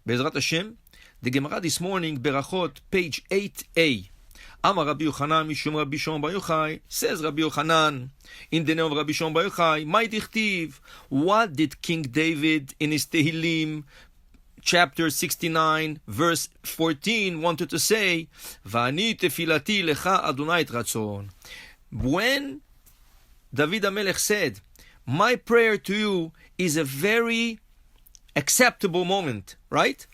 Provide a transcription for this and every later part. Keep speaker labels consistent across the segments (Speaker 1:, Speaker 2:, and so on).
Speaker 1: Be'ezrat Hashem, the Gemara this morning, Berakhot, page 8a. Amar Rabbi Yochanan, Mishum Rabbi Shimon Bar Yochai, says Rabbi Yochanan, in the name of Rabbi Shimon Bar Yochai, Mai dichtiv, what did King David in his Tehillim, chapter 69, verse 14, wanted to say? Va'ani tefilati lecha Adonai et ratzon. When David HaMelech said, my prayer to you is a very acceptable moment, right?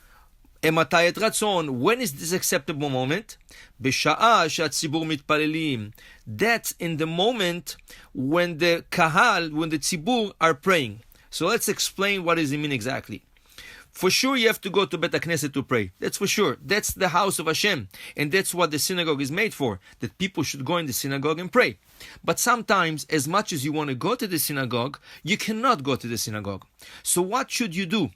Speaker 1: Ematay et ratzon. When is this acceptable moment? B'sha'a she'atzibur mitpalelim. That's in the moment when the kahal, when the tzibur are praying. So let's explain what does it mean exactly. For sure, you have to go to Bet HaKnesset to pray. That's for sure. That's the house of Hashem. And that's what the synagogue is made for. That people should go in the synagogue and pray. But sometimes, as much as you want to go to the synagogue, you cannot go to the synagogue. So what should you do?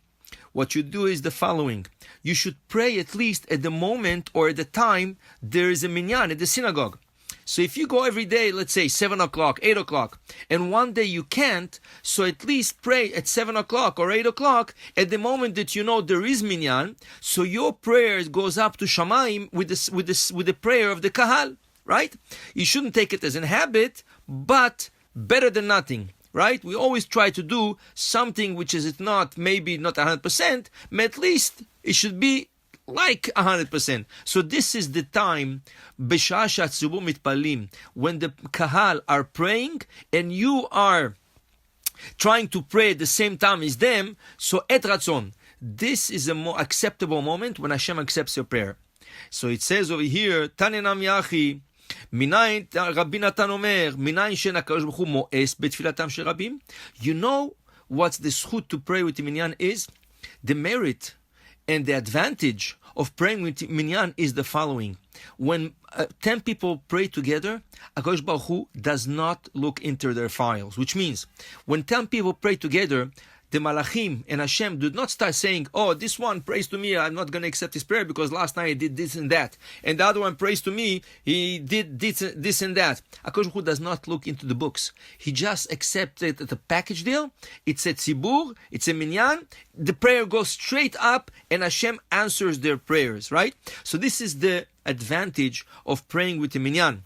Speaker 1: What you do is the following. You should pray at least at the moment or at the time there is a minyan at the synagogue. So if you go every day, let's say 7 o'clock, 8 o'clock, and one day you can't, so at least pray at 7 o'clock or 8 o'clock at the moment that you know there is minyan, so your prayer goes up to Shamayim with the prayer of the Kahal, right? You shouldn't take it as a habit, but better than nothing, right? We always try to do something which is not, maybe not 100%, but at least it should be like 100%. So this is the time, B'sha'ah she'atzibur mitpalim, when the kahal are praying and you are trying to pray at the same time as them. So et ratzon, this is a more acceptable moment when Hashem accepts your prayer. So it says over here, Tanenam Yachi, Minayin Rabbi Natan Omer, Minayin Shen HaKadosh Baruch Hu Mo'es Betfilatam Shel Rabim. You know what's the zchut to pray with the minyan is? The merit and the advantage of praying with minyan is the following. When 10 people pray together, HaKadosh Baruch Hu does not look into their files. Which means, when 10 people pray together, the Malachim and Hashem do not start saying, oh, this one prays to me, I'm not going to accept his prayer because last night he did this and that. And the other one prays to me, he did this and that. HaKadosh Baruch Hu does not look into the books. He just accepts it at a package deal. It's a tzibur, it's a minyan. The prayer goes straight up and Hashem answers their prayers, right? So this is the advantage of praying with a minyan.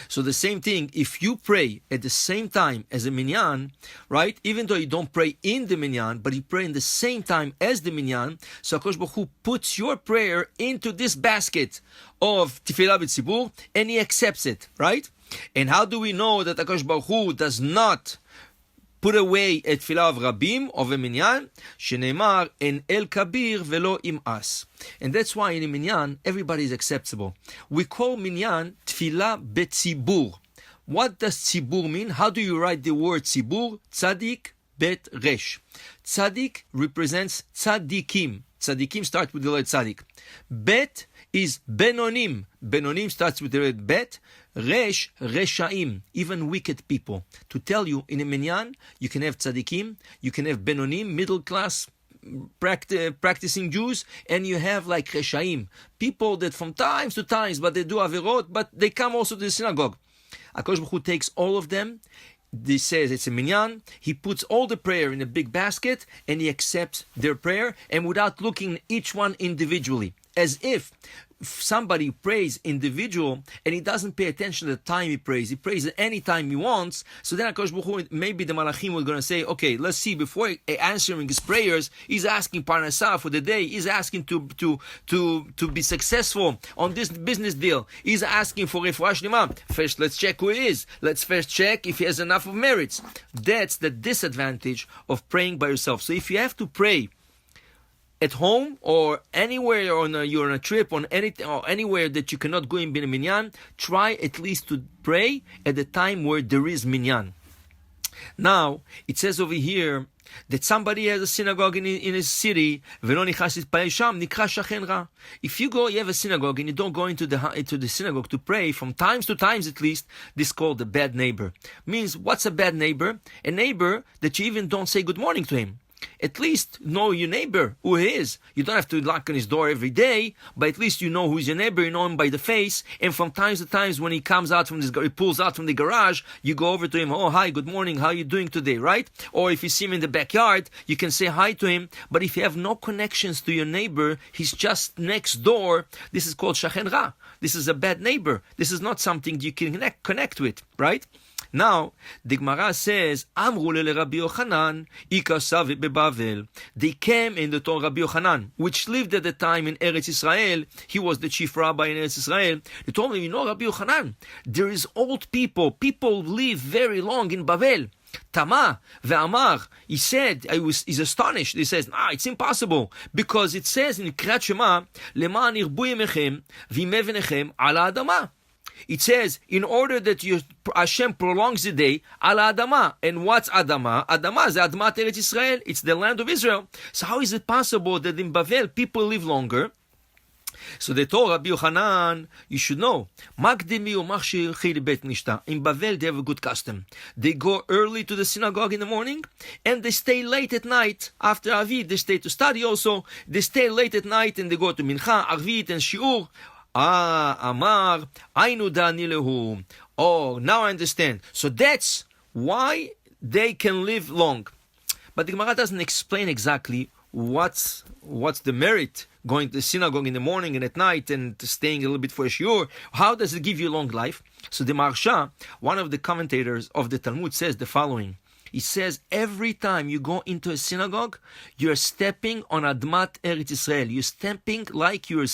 Speaker 1: So the same thing, if you pray at the same time as a minyan, right? Even though you don't pray in the minyan, but you pray in the same time as the minyan, so HaKadosh Baruch Hu puts your prayer into this basket of tefillah b'tzibur, and He accepts it, right? And how do we know that HaKadosh Baruch Hu does not put away at tefillah of rabim, of a minyan? Sheneimar, en el kabir velo im'as. And that's why in a minyan, everybody is acceptable. We call minyan tefillah betzibur. What does tzibur mean? How do you write the word tzibur? Tzadik bet resh. Tzadik represents tzadikim. Tzadikim start with the word tzadik. Bet is benonim. Benonim starts with the word bet. Resh, reshaim, even wicked people. To tell you, in a minyan, you can have tzadikim, you can have benonim, middle class, practicing Jews, and you have like reshaim, people that from times to times, but they do averot, but they come also to the synagogue. HaKadosh Baruch Hu takes all of them. He says it's a minyan. He puts all the prayer in a big basket, and He accepts their prayer, and without looking at each one individually, as if somebody prays individual and he doesn't pay attention to the time he prays at any time he wants. So then HaKadosh Baruch Hu, maybe the Malachim were going to say, okay, let's see, before answering his prayers, he's asking parnasah for the day, he's asking to be successful on this business deal, he's asking for refuah shlema. First, let's check who he is. Let's first check if he has enough of merits. That's the disadvantage of praying by yourself. So if you have to pray at home or anywhere, you're on a trip, or anywhere that you cannot go in minyan, try at least to pray at the time where there is minyan. Now, it says over here that somebody has a synagogue in his city. If you have a synagogue and you don't go into the synagogue to pray, from times to times at least, this is called a bad neighbor. Means, what's a bad neighbor? A neighbor that you even don't say good morning to him. At least know your neighbor, who he is. You don't have to knock on his door every day, but at least you know who's your neighbor, you know him by the face, and from time to time when he comes out from he pulls out from the garage, you go over to him, oh, hi, good morning, how are you doing today, right? Or if you see him in the backyard, you can say hi to him, but if you have no connections to your neighbor, he's just next door, this is called shachen ra. This is a bad neighbor. This is not something you can connect with, right? Now, the Gemara says, Amru le Rabbi Yochanan, ikasav beBavel. They came in the Torah Rabbi Yochanan, which lived at the time in Eretz Israel. He was the chief rabbi in Eretz Israel. They told him, Rabbi Yochanan, there is old people. People live very long in Bavel. Tama ve'amar, he said, he's astonished. He says, it's impossible. Because it says in Kriyat Shema, Le'ma'an irbu yemechem v'imei v'nechem ala adama. It says, in order that Hashem prolongs the day, ala adama. And what's adama? Adama is Admat Eretz Israel. It's the land of Israel. So how is it possible that in Bavel people live longer? So they told Rabbi Yochanan, you should know, in Bavel they have a good custom. They go early to the synagogue in the morning, and they stay late at night. After Arvit, they stay to study also. They stay late at night, and they go to Mincha, Arvit, and Shiur. Amar, Ainu da'ani lehu. Oh, now I understand. So that's why they can live long. But the Gemara doesn't explain exactly what's the merit going to the synagogue in the morning and at night and staying a little bit for a shiur. How does it give you long life? So the Maharsha, one of the commentators of the Talmud, says the following. He says, every time you go into a synagogue, you're stepping on Admat Eretz Israel. You're stepping like you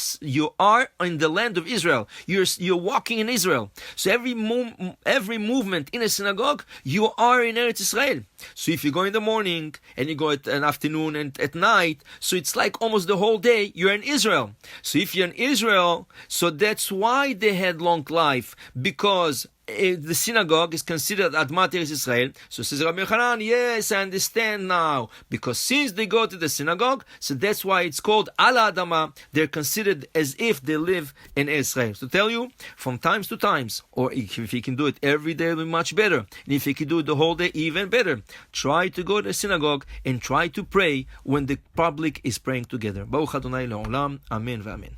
Speaker 1: are in the land of Israel. You're walking in Israel. So every movement in a synagogue, you are in Eretz Israel. So if you go in the morning and you go at an afternoon and at night, so it's like almost the whole day you're in Israel. So if you're in Israel, so that's why they had long life, because the synagogue is considered Admat Eretz Israel. So says Rabbi Yochanan, yes, I understand now. Because since they go to the synagogue, so that's why it's called Ala Adama. They're considered as if they live in Israel. So tell you, from times to times, or if you can do it every day, it'll be much better. And if you can do it the whole day, even better. Try to go to the synagogue and try to pray when the public is praying together. Baruch Adonai Le'olam. Amen v'amen.